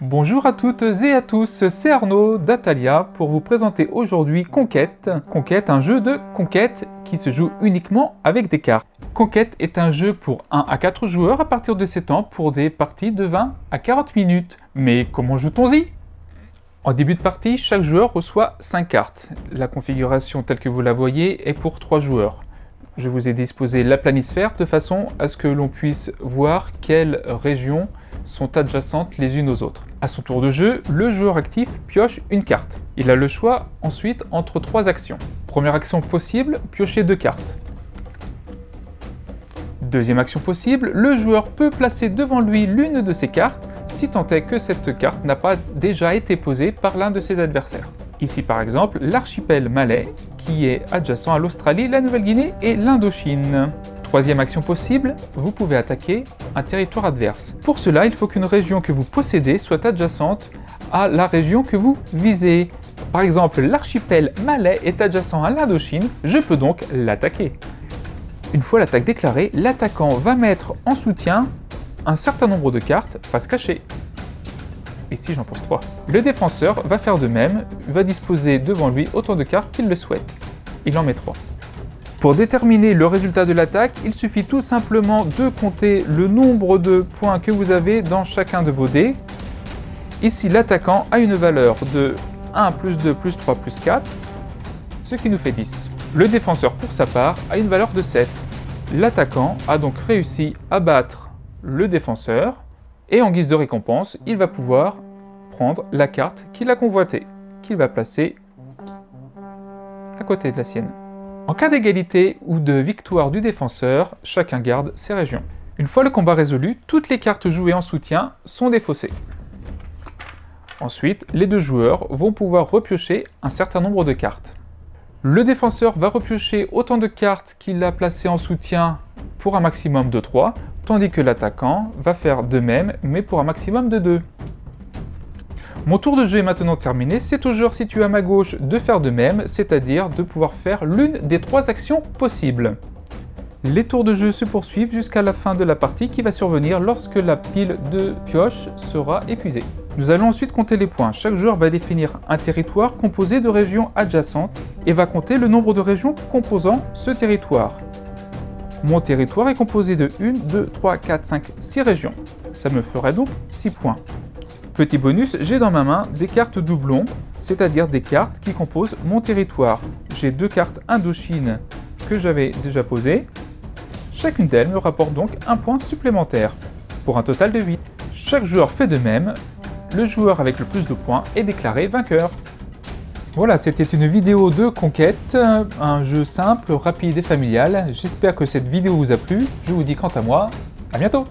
Bonjour à toutes et à tous, c'est Arnaud d'Atalia pour vous présenter aujourd'hui Conquête. Conquête, un jeu de conquête qui se joue uniquement avec des cartes. Conquête est un jeu pour 1 à 4 joueurs à partir de 7 ans pour des parties de 20 à 40 minutes. Mais comment joue-t-on-y ? En début de partie, chaque joueur reçoit 5 cartes. La configuration telle que vous la voyez est pour 3 joueurs. Je vous ai disposé la planisphère de façon à ce que l'on puisse voir quelles régions sont adjacentes les unes aux autres. À son tour de jeu, le joueur actif pioche une carte. Il a le choix ensuite entre 3 actions. Première action possible, piocher 2 cartes. Deuxième action possible, le joueur peut placer devant lui l'une de ses cartes si tant est que cette carte n'a pas déjà été posée par l'un de ses adversaires. Ici par exemple, l'archipel malais qui est adjacent à l'Australie, la Nouvelle-Guinée et l'Indochine. Troisième action possible, vous pouvez attaquer un territoire adverse. Pour cela, il faut qu'une région que vous possédez soit adjacente à la région que vous visez. Par exemple, l'archipel malais est adjacent à l'Indochine, je peux donc l'attaquer. Une fois l'attaque déclarée, l'attaquant va mettre en soutien un certain nombre de cartes face cachée. Ici, j'en pose 3. Le défenseur va faire de même, va disposer devant lui autant de cartes qu'il le souhaite. Il en met 3. Pour déterminer le résultat de l'attaque, il suffit tout simplement de compter le nombre de points que vous avez dans chacun de vos dés. Ici, l'attaquant a une valeur de 1 plus 2 plus 3 plus 4, ce qui nous fait 10. Le défenseur, pour sa part, a une valeur de 7. L'attaquant a donc réussi à battre le défenseur, et en guise de récompense, il va pouvoir prendre la carte qu'il a convoitée, qu'il va placer à côté de la sienne. En cas d'égalité ou de victoire du défenseur, chacun garde ses régions. Une fois le combat résolu, toutes les cartes jouées en soutien sont défaussées. Ensuite, les deux joueurs vont pouvoir repiocher un certain nombre de cartes. Le défenseur va repiocher autant de cartes qu'il a placées en soutien pour un maximum de 3, tandis que l'attaquant va faire de même, mais pour un maximum de 2. Mon tour de jeu est maintenant terminé, c'est au joueur situé à ma gauche de faire de même, c'est-à-dire de pouvoir faire l'une des 3 actions possibles. Les tours de jeu se poursuivent jusqu'à la fin de la partie qui va survenir lorsque la pile de pioches sera épuisée. Nous allons ensuite compter les points. Chaque joueur va définir un territoire composé de régions adjacentes et va compter le nombre de régions composant ce territoire. Mon territoire est composé de 1, 2, 3, 4, 5, 6 régions. Ça me ferait donc 6 points. Petit bonus, j'ai dans ma main des cartes doublons, c'est-à-dire des cartes qui composent mon territoire. J'ai 2 cartes Indochine que j'avais déjà posées. Chacune d'elles me rapporte donc un point supplémentaire, pour un total de 8. Chaque joueur fait de même. Le joueur avec le plus de points est déclaré vainqueur. Voilà, c'était une vidéo de conquête, un jeu simple, rapide et familial. J'espère que cette vidéo vous a plu. Je vous dis quant à moi, à bientôt!